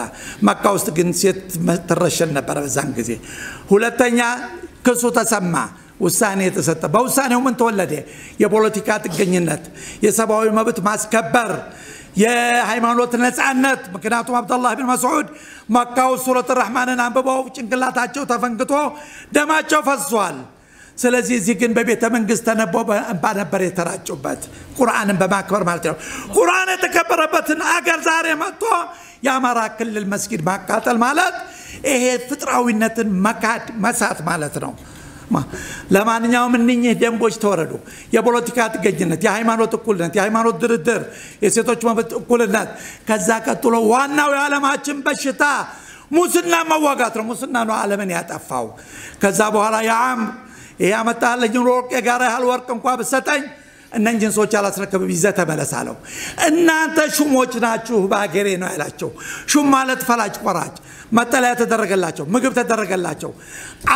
መካ ውስጥ ግን ሴት ተረሸን ነበር በዛን ጊዜ ሁለተኛ ክሱ ተሰማ ውሳኔ ተሰጠ በውሳኔው ምን ተወለደ የፖለቲካ ጥገኝነት የሰብአዊ መብት ማስከበር የሃይማኖት ነጻነት ምክንያቱም አብዱላህ ኢብኑ መስዑድ መካው ሱረቱ الرحማንን አንብበው ጭንቅላታቸው ተፈንክቶ ደማቸው ፈሷል ስለዚህ እዚህ ግን በቤተ መንግስት ተነበው ባነበር የተራጩበት ቁርአንን በማክበር ማለት ነው ቁርአን የተከበረበትን አገር ዛሬ መጥቶ የአማራ ክልል መስጊድ ማቃጠል ማለት ይሄ ፍጥራዊነትን መካድ መሳት ማለት ነው ለማንኛውም እነኚህ ደንቦች ተወረዱ የፖለቲካ ጥገኝነት የሃይማኖት እኩልነት የሃይማኖት ድርድር የሴቶች መብት እኩልነት ከዛ ቀጥሎ ዋናው የዓለማችን በሽታ ሙስና መዋጋት ነው ሙስና ነው ዓለምን ያጠፋው ከዛ በኋላ ያም ያመጣልኝ ወርቅ የጋራ ያህል ወርቅ እንኳን በሰጠኝ እነኚህን ሰዎች አላስረከብም ይዘህ ተመለሳለው እናንተ ሹሞች ናችሁ ባገሬ ነው ያላቸው ሹም ማለት ፈላጭ ቆራጭ መጠለያ ተደረገላቸው ምግብ ተደረገላቸው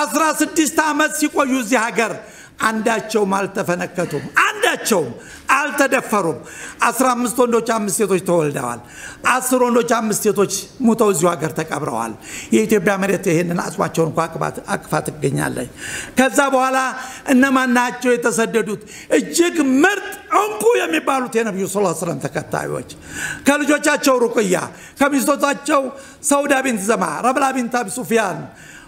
16 ዓመት ሲቆዩ እዚህ ሀገር አንዳቸው ማልተፈነከቱም አንዳቸው አልተደፈሩም 15 ወንዶች 5 ሴቶች ተወልደዋል 10 ወንዶች 5 ሴቶች ሙተው እዚህ ሀገር ተቀብረዋል የኢትዮጵያ መሬት ይሄንን አጽዋቸውን አቅፋት ይገኛለች ከዛ በኋላ እነማን ናቸው የተሰደዱት እጅግ ምርጥ እንቁ የሚባሉት የነብዩ ሰለላሁ ዐለይሂ ወሰለም ተከታዮች ከልጆቻቸው ሩቅያ ከሚስቶቻቸው ሰውዳ ቢንት ዘማ ረብላ ቢንት አቢ ሱፊያን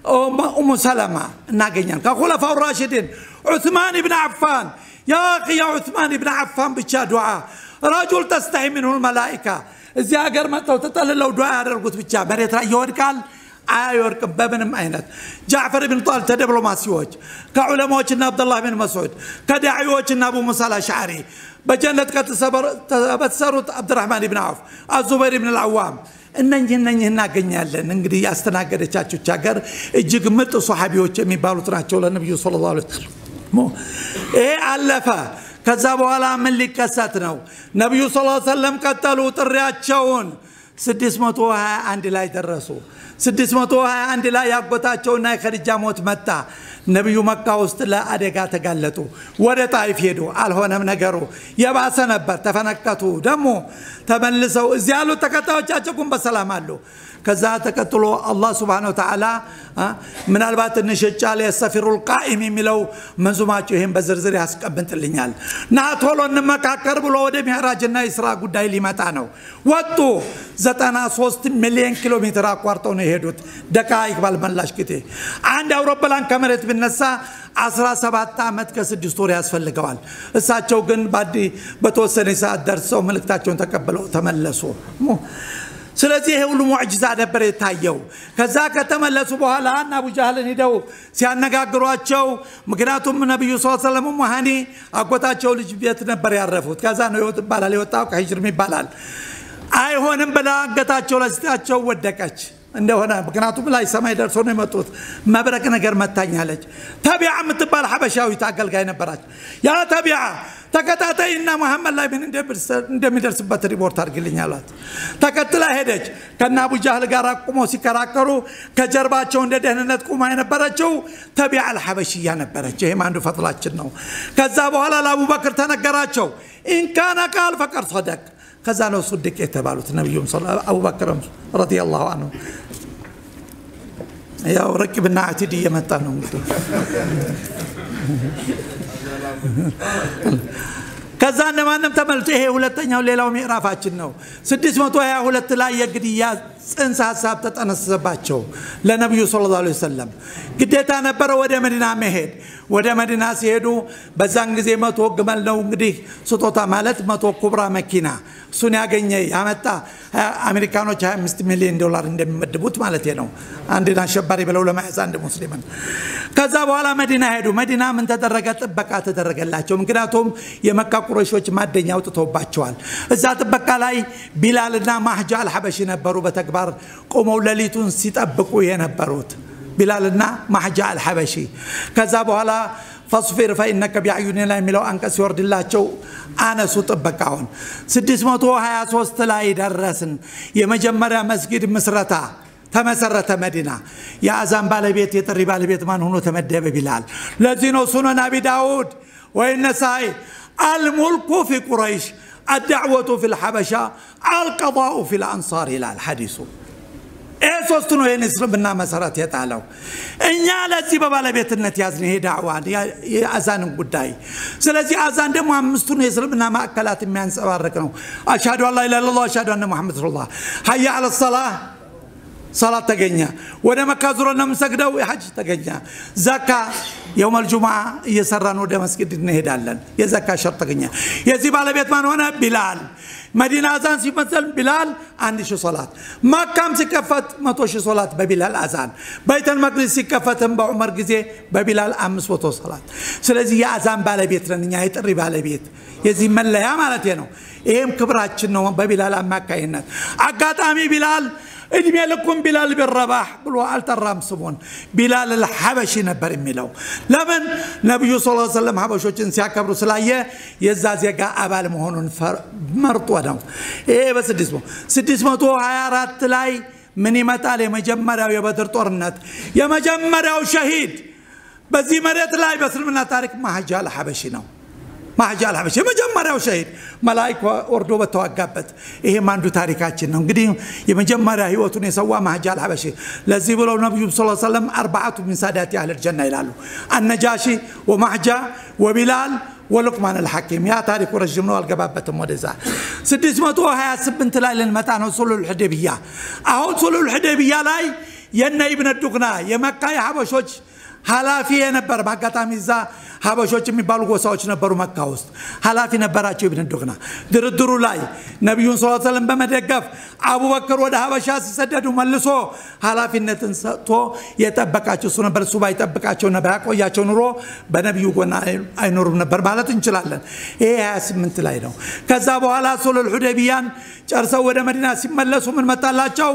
ام سلمة ناقيان كخلفاء الراشدين عثمان بن عفان يا اخي يا عثمان بن عفان بتشا دعاء رجل تستحي منه الملائكه اذا اجر ما تطللوا دعاء يرقط بتشا مريت راي يوركال ايورك بمنم عينت جعفر بن طالب دبلوماسيوج كعلماء عبد الله بن مسعود كداعيوج ابو موسى الاشعري بجنة كتبصرت عبد الرحمن بن عوف الزبير بن العوام እነኚህ እናገኛለን እንግዲህ ያስተናገደቻቸው ቻገር እጅግ ምርጥ ሱሐቢዎች የሚባሉት ናቸው ለነብዩ ሰለላሁ ዐለይሂ ወሰለም አለፈ ከዛ በኋላ ምን ሊከሰት ነው ነብዩ ሰለላሁ ዐለይሂ ወሰለም ቀጠሉ ጥሪያቸውን 621 ላይ ደረሱ 621 ላይ ያጎታቸውና የኸዲጃ ሞት መጣ ነብዩ መካ ውስጥ ለአደጋ ተጋለጡ ወደ ጣይፍ ሄዱ አልሆነም ነገሩ የባሰ ነበር ተፈነከቱ ደሞ ተመልሰው እዚህ ያሉ ተከታዮቻቸው ግን በሰላም አሉ ከዛ ተከትሎ አላህ Subhanahu Wa Ta'ala ምናልባት እንሽጫለ የሰፊሩል ቃኢም የሚለው መንዙማቸው ይሄን በዝርዝር ያስቀምጥልኛል ና ቶሎ እንመካከር ብሎ ወደ ሚዕራጅና ኢስራ ጉዳይ ሊመጣ ነው ወጡ 93 ሚሊዮን ኪሎ ሜትር አቋርጠው ነው የሄዱት ደቃይቅ ባልመላሽ ግቴ አንድ አውሮፕላን ከመሬት ቢነሳ 17 ዓመት ከ6 ወር ያስፈልገዋል እሳቸው ግን በተወሰነ ሰዓት ደርሰው መልእክታቸውን ተቀበለው ተመለሱ ስለዚህ ይሄ ሁሉ ሙዕጂዛ ነበር የታየው ከዛ ከተመለሱ በኋላ አቡ ጃህልን ሄደው ሲያነጋግሯቸው ምክንያቱም ነብዩ ሰለላሁ ዐለይሂ ወሰለም ሙሃኒ አጎታቸው ልጅ ቤት ነበር ያረፉት ከዛ ነው ይወጣል የወጣው ከሂጅር ይባላል አይሆንም ብላ አንገታቸው ለስታቸው ወደቀች እንደሆነ ምክንያቱም ላይ ሰማይ ደርሶ ነው የመጡት መብረቅ ነገር መታኛለች ተቢዓ የምትባል ሐበሻዊት አገልጋይ ነበራች ያ ተቢዓ ተከታታይና መሐመድ ላይ ምን እንደሚደርስበት ሪፖርት አድርግልኛላት ተከትላ ሄደች ከና አቡ ጃህል ጋር ቆሞ ሲከራከሩ ከጀርባቸው እንደ ደህንነት ቆማ የነበረችው ተቢዓ አልሐበሽያ ነበረች ይሄም አንዱ ፈጥላችን ነው ከዛ በኋላ ለአቡበክር ተነገራቸው ኢን ካነ ቃል ፈቀር صدق ከዛ ነው ሱድቅ የተባሉት ነብዩም ሰለላሁ አቡበክር ረዲየላሁ ዐንሁ ያው ረቂብና አቲድ እየመጣ ነው እንግዲህ ከዛ እንደማንም ተመልጦ ይሄ ሁለተኛው ሌላው ምዕራፋችን ነው 622 ላይ የግድያ ጽንሰ ሐሳብ ተጠነሰሰባቸው ለነብዩ ሰለላሁ ዐለይሂ ወሰለም ግዴታ ነበር ወደ መዲና መሄድ ወደ መዲና ሲሄዱ በዛን ጊዜ 100 ግመል ነው እንግዲህ ስጦታ ማለት 100 ኩብራ መኪና ሱን ያገኘ ያመጣ አሜሪካኖች 25 ሚሊዮን ዶላር እንደሚመድቡት ማለት ነው አንድና አሸባሪ ብለው ለማያዝ አንድ ሙስሊማን ከዛ በኋላ መዲና ሄዱ መዲና ምን ተደረገ ጥበቃ ተደረገላቸው ምክንያቱም የመካ ቁረይሾች ማደኛ አውጥተውባቸዋል እዛ ጥበቃ ላይ ቢላልና ማህጃ አልሐበሺ ነበሩ በተግባር ቆመው ለሊቱን ሲጠብቁ የነበሩት بلالنا محجة الحبشي كذابوا على فاصفر فإنك بعيوننا يملو أنك سورد الله شو أنا سطبكاون 623 لا يدرسن يمجمر مسجد مسرتا تمسرت مدينة يا أزام بالبيت يتري بالبيت من هو تمدب بلال لذينو سنن أبي داود والنسائي الملك في قريش الدعوة في الحبشة القضاء في الأنصار إلى الحديث إيه سوستنو ينسر بنا مسارات يتعلو إنيا لذي ببالبيت النتيازن هي دعوة يا أزان قداي سلذي أزان دمو مستنو يسر بنا مأكلات ميان سواركنو أشهد أن لا إله إلا الله أشهد أن محمد رسول الله حي على الصلاة صلاة تجنيا وده مكازورنا مسجدوا حج تجنيا زكاة يوم الجمعة يسرنا وده مسجد نهدالن يزكاة شرط تجنيا يزيب على بيت من هنا بلال مدينة أذان سي مثلا بلال عندي شو صلاة مكة سكفت ما توشي صلاة ببلال أذان بيت المقدس سكفت بعمر جزء ببلال أمس وتو صلاة سلزي يا أذان بالي بيت رنيا يتري بالي بيت يزيب من لا يا مالتينو إيم كبرات شنو ببلال مكة هنا عقات أمي بلال إدمي لكم بلال بالرباح قلوا ألت الرام سبون بلال الحبشي نبر ميلو لمن نبي صلى الله عليه وسلم حبشو جنسيا كبر سلاية يزازيقا أبال مهونون مرطوة إيه بس سدسمو تو حيارات لاي مني متالي مجمرة ويبدر طورنات يا مجمرة وشهيد بزي مريت لاي بس من تارك ما حجال حبشي نو ما حجال حبشي مجمرة وشهيد ملايك وردو بتوقفت إيه ما عنده تاريخاتنا نقديم يمجمرة هي وتوني سوا ما حجال حبشي لذي بلو النبي صلى الله عليه وسلم 4 من سادات أهل الجنة يلالو النجاشي ومحجة وبلال ولقمان الحكيم يا تاريخ ورجمنا الجبابة مودزا 627 لاي للمتان وصلوا الحديبية أهون صلوا الحديبية لاي ينا ابن الدقنا يمكة يا حبشوج حلافي نبر بقطع ميزا حبشوج ميبالو غوساوج نبرو مكة وسط حلافي نبراتشو ابن الدقنا دردرو لاي نبي صلى الله عليه وسلم بمدقف أبو بكر وده حبشا سددوا ملسو حلافي نتنسطو يتبقاتشو سنة برسوبا يتبقاتشو نبراك وياتشو نرو بنبي يقولنا أي نور نبر بالات انشلالن إيه اسمنت لاي نو كذابو على صلح الحديبيان جرسوا وده مدينة سملسوا من متالاتشو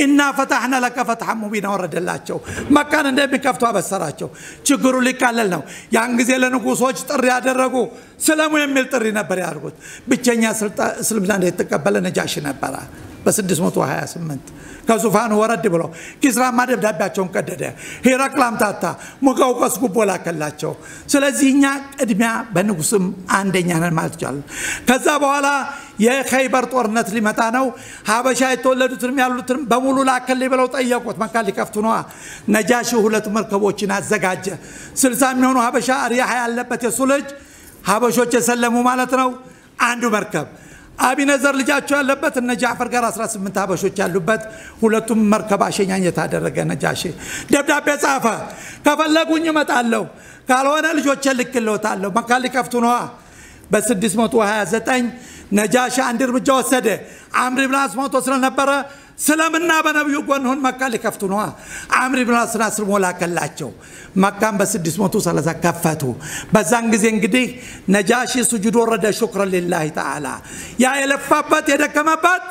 إنا فتحنا لك فتحا مبينا ورد اللاتشو مكان ندبي كفتوا بسراتشو چگرو لكاللنو يانجز لنقوسوج طري ያደረጉ ሰላሙ የሚል ጥሪ ነበር ያርጉት ብቸኛ እስልምናን የተቀበለ ነጃሽ ነበር በ628 ከዙፋኑ ወረድ ብሎ ኪስራ ማደብዳቤያቸውን ቀደደ ሄራክላም ታታ ሞጋው ቀስጉቦ ላከላቸው ስለዚህኛ ቅድሚያ በንጉስም አንደኛ ነን ማለት ይችላል ከዛ በኋላ የኸይበር ጦርነት ሊመጣ ነው ሀበሻ የተወለዱትም ያሉትም በሙሉ ላከል ብለው ጠየቁት መካ ሊከፍቱ ነው ነጃሽ ሁለት መርከቦችን አዘጋጀ 60 የሚሆኑ ሀበሻ አሪያ ያለበት የሱልጅ ሀበሾች የሰለሙ ማለት ነው አንዱ መርከብ أبي نزر لجاتشو اللبت النجافر قرا 18 ሀበሾች ያሉበት ሁለቱም መርከብ አሸኛኘት አደረገ ነጃሺ ደብዳቤ ጻፈ ከፈለጉኝ እመጣለሁ ካልሆነ ልጆች ልክልዎታለሁ መካል ከፍቱ ነው በ629 ነጃሺ አንድ እርምጃ ወሰደ አምር ኢብኑ አስ ሞቶ ስለነበረ سلامنا بنبيو قنهن مكة لكفتنوا عمرو بن العاص ناصر مولا كلاچو مكة بسدس موتو سلازا كفتو بزان غزين غدي نجاشي سجود ورد شكرا لله تعالى يا يلفابت يدكمبت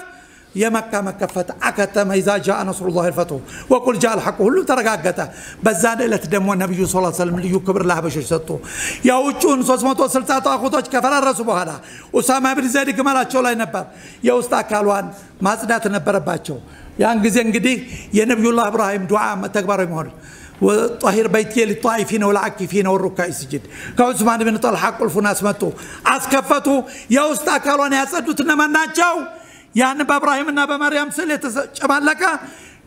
يا مكة مكفت أكتم إذا جاء نصر الله الفتح وقل جاء الحق كله ترقاقته بزان إلى تدمو النبي صلى الله عليه وسلم ليكبر الله بشرته يا وجون صوصمتو سلطات أخوتوش كفر الرسول بهذا أسامة بن زيد كمال أشولا ينبر يا أستاكالوان ما صدات نبر باتشو يعني جزين قدي يا نبي الله إبراهيم دعاء ما تكبر يمهر وطهير بيتي للطائفين والعاكفين والركع السجد كعثمان بن طلحة قل فناس متو أسكفتو يا أستاكالوان يا سدوتنا من ناتشو يعني بإبراهيم النبي مريم سليت شمال لك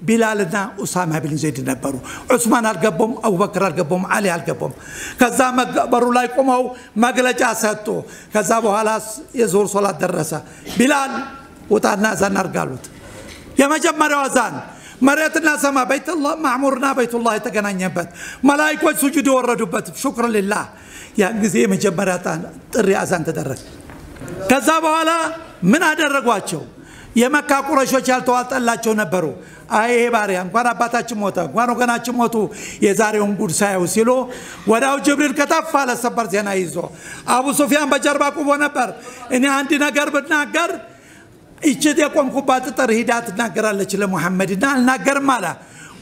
بلالنا أسامة بن زيد نبرو عثمان القبهم أبو بكر القبهم علي القبهم كذا مقبروا لا يقوموا مقلة جاسته كذا بحالاس يزور صلاة درسة بلال وطعنا زان أرقالوت يا مجمع روازان مريتنا سما بيت الله معمورنا بيت الله تقنان ينبت ملايك والسجود وردوبت شكرا لله يعني زي مجمراتان الرئاسان تدرك كذا بحالا من هذا الرقواتشو يمكا قرشوش ያልተዋጣላቸው ነበሩ አይ ባሪያ እንኳን አባታችን ሞተ እንኳን ወገናችን ሞቱ የዛሬውን ጉድ ሳይው ሲሉ ወዳው ጅብሪል ከተፋ ለሰበር ዜና ይዞ አቡ ሱፊያን በጀርባ ቆሞ ነበር እኔ አንድ ነገር ብናገር እቺ የቆምኩባት ጥር ሂዳት ተናገራለች ለሙሐመድና አልናገርም አለ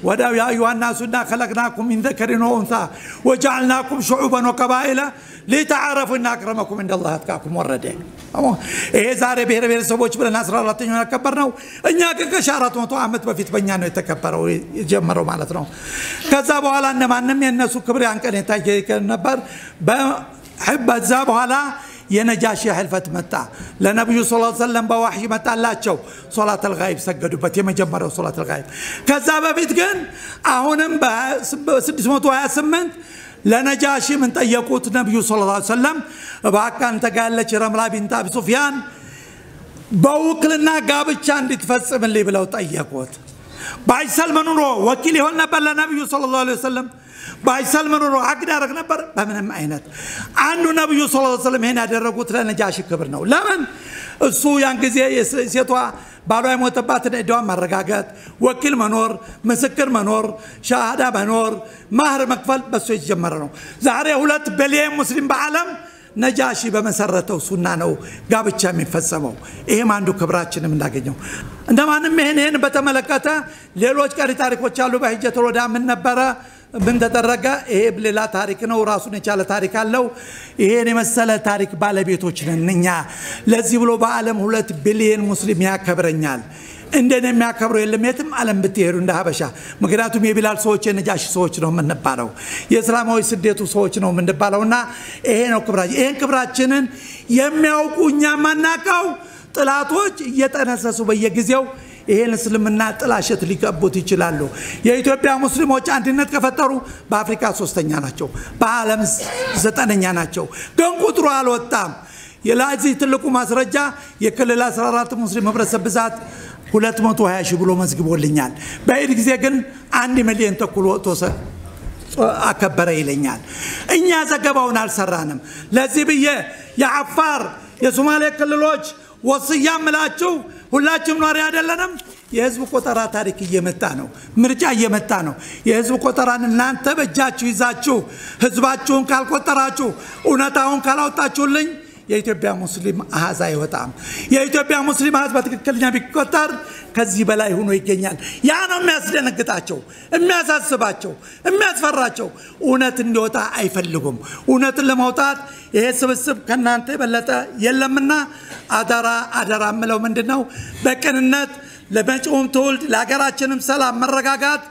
وداو يا أيها الناس إنا خلقناكم من ذكر وأنثى وجعلناكم شعوبا وقبائل لتعارفوا إن أكرمكم عند الله أتقاكم ورده إيه زاري بير بير سبوش بلا ناس رالتين يكبرنا إني كشارة وتو عمت بفيت بنيانو يتكبروا يجمروا مالتنا كذابوا على أن ما نمي الناس كبري عن كان يتاجي كنبر بحب الزابوا على ينجاشي حلفت متى لنبي صلى الله عليه وسلم بوحي متى لا تشو صلاة الغائب سجدوا بتي مجمروا صلاة الغائب كذاب بيتكن أهونم بسدسموتو هاسمنت لنجاشي من تيقوت النبي صلى الله عليه وسلم باكان تقال لك رملا بنت أبي سفيان بوكلنا قابتشان تفسم اللي بلو تيقوت باي سلمان رو وكيل هون نبل النبي صلى الله عليه وسلم باي سلمان رو عقد رك نبر بمن عينت عنو النبي صلى الله عليه وسلم هنا درقوت لنجاشي كبرنا لمن السو يانجزي سيتوا باروي موتبات الإدوام مرقاقات وكيل منور مسكر منور شهادة منور مهر مكفل بس يجمرنو زهري أولاد بليين مسلم بعالم نجاشي بمسرته سنانو قابتشا من فسمو إيه ما عنده كبراتشنا من لاقينو عندما نمهن بتملكته ليلوج كاري تاريخ وشالو بهجة الوداع من نبرة من تدرجة إيه بلا تاريخنا وراسنا شال تاريخ الله إيه نمسألة تاريخ بالبيتوشنا نيا لازم بعالم أولاد بليين مسلم يا كبرنيال عندنا ما كبروا اللي ميتم علم بتيرون ده بشا مقدراتهم يبلال سوتش نجاش سوتش نوم من نبارو يسلام هو يسديتو سوتش نوم من نبارونا إيه نكبراج إيه كبراجنن يمياوكو نيامناكاو طلعتوج يتناسسوا بيجزيو إيه نسلمنا طلاشت ليكبوت يجلالو يا إثيوبيا مسلموች አንድነት ከፈጠሩ በአፍሪካ ሶስተኛ ናቸው በዓለም ዘጠነኛ ናቸው ግን ቁጥሩ አልወጣም የላዚህ ትልቁ ማስረጃ የክልል 14 ሙስሊም ህብረተሰብ ብዛት 220 ሺህ ብሎ መዝግቦልኛል በኢድ ጊዜ ግን 1 ሚሊዮን ተኩል ወጥቶ አከበረ ይለኛል እኛ ዘገባውን አልሰራንም ለዚህ ብዬ የአፋር የሶማሌ ክልሎች ወስያ ምላችሁ ሁላችሁም ኗሪ አይደለንም የህዝብ ቆጠራ ታሪክ እየመጣ ነው ምርጫ እየመጣ ነው የህዝብ ቆጠራን እናንተ በእጃችሁ ይዛችሁ ህዝባችሁን ካልቆጠራችሁ እውነታውን ካላወጣችሁልኝ የኢትዮጵያ ሙስሊም አሃዝ አይወጣም የኢትዮጵያ ሙስሊም አሃዝ በትክክለኛ ቢቆጠር ከዚህ በላይ ሆኖ ይገኛል ያ ነው የሚያስደነግጣቸው የሚያሳስባቸው የሚያስፈራቸው እውነት እንዲወጣ አይፈልጉም እውነትን ለማውጣት ይሄ ስብስብ ከናንተ በለጠ የለምና አደራ ምለው ምንድነው በቅንነት ለመጪውም ትውልድ ለሀገራችንም ሰላም መረጋጋት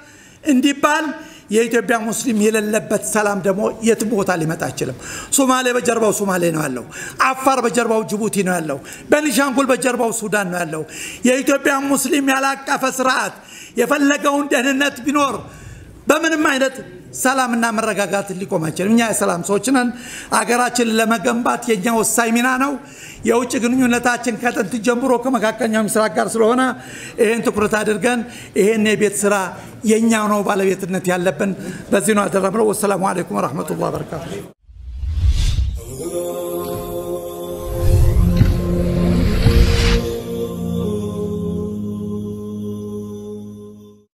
እንዲባል የኢትዮጵያ ሙስሊም የሌለበት ሰላም ደግሞ የት ቦታ ሊመጣ አይችልም ሶማሌ በጀርባው ሶማሌ ነው ያለው አፋር በጀርባው ጅቡቲ ነው ያለው በኒሻንጉል በጀርባው ሱዳን ነው ያለው የኢትዮጵያ ሙስሊም ያላቀፈ ስርዓት የፈለገውን ደህንነት ቢኖር በምንም አይነት ሰላምና መረጋጋት ሊቆም አይችልም እኛ የሰላም ሰዎች ነን አገራችንን ለመገንባት የኛ ወሳኝ ሚና ነው የውጭ ግንኙነታችን ከጥንት ጀምሮ ከመካከለኛው ምስራቅ ጋር ስለሆነ ይሄን ትኩረት አድርገን ይሄን የቤት ስራ የኛው ነው ባለቤትነት ያለብን በዚህ ነው አደረምነው ወሰላሙ አለይኩም ወራህመቱላሂ ወበረካቱ